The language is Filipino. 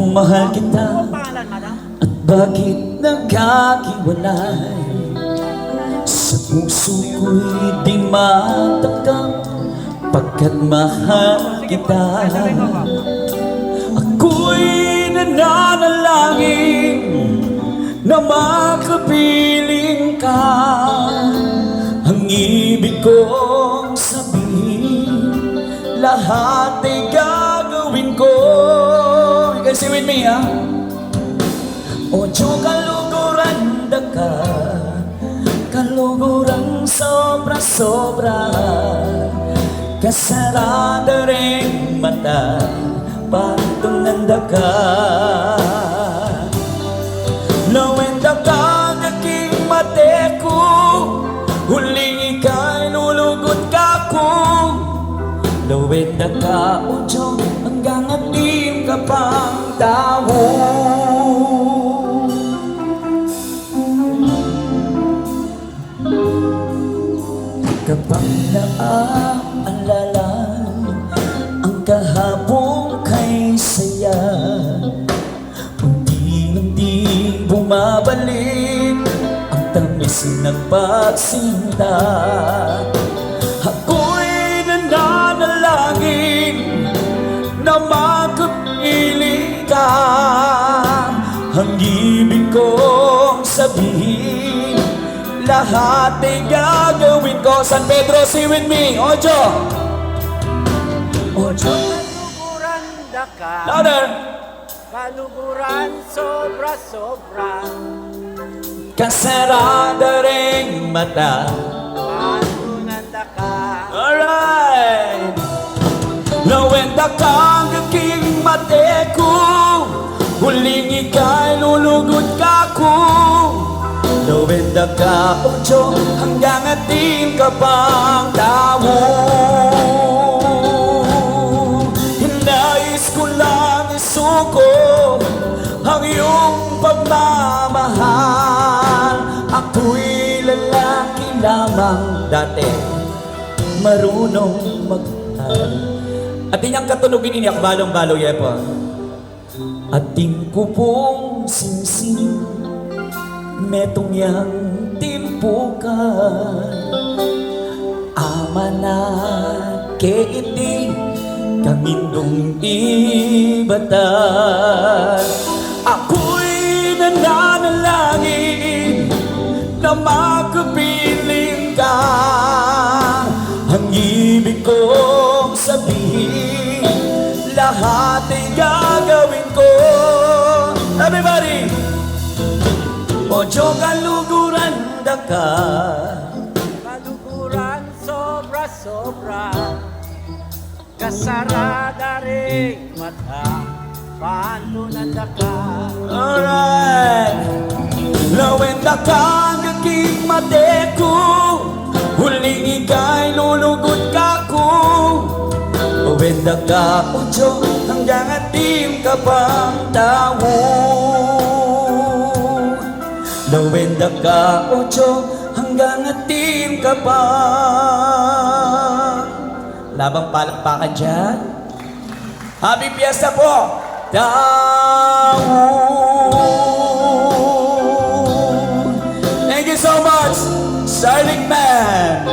kung mahal kita at bakit nagkakiwalay. Sa puso ko'y di matakam pagkat mahal kita. Ako'y nananalangin na makapiling ka. Ang ibig kong sabihin, lahat ay gagawin ko. You can sing with me, ha? Ocho kaluguran da ka, kaluguran sobra-sobra. Kasarada rin mata, patunanda ka. Nawenda ka kaking mate ko, huling ika'y lulugot ka ko. Nawenda ka, ocho, hanggang atim ka pang tao. Kapag naaalala ang kahapon kay saya, unti-unti bumabalik ang tamis ng pagsinta. Ako'y nananalangin na makapiling ka. Ang ibig kong sabihin, lahat ay gagawin ko. San Pedro, sing with me. Ocho. Ocho. Kaluguran da ka, Louder. kaluguran sobra-sobra. Kasarada ring mata. Panunan da ka, Alright. Nawenda kang aking mate ko, huling ika'y lulugot ka ko. Nawenda ka, ocho, hanggang atin ka pang tao. Hinais ko lang isuko ang iyong pagmamahal. Ako'y lalaki lamang dati, marunong magmahal. At inyang katunugin niya, balong-balo yepo. Ating ko pong singsing metong yang timpukan, ama na ke iti kamindong ibatan. Ako'y nananalangin na makapiling ka. Ang ibig kong sabihin, lahat ay gagawin ko. Everybody! Ocho kaluguran da ka, kaluguran sobra-sobra. Kasarada rin mata, panunan da ka. alright. Nawenda kang aking mate ko, huling ika'y lulugot ka ko. Nawenda ka, ocho, hanggang atim ka pang tao. Nawenda ka, ocho, hanggang atim ka pa. Labang palakpakan dyan. Happy Fiesta po! Tao! Thank you so much, Starling Man!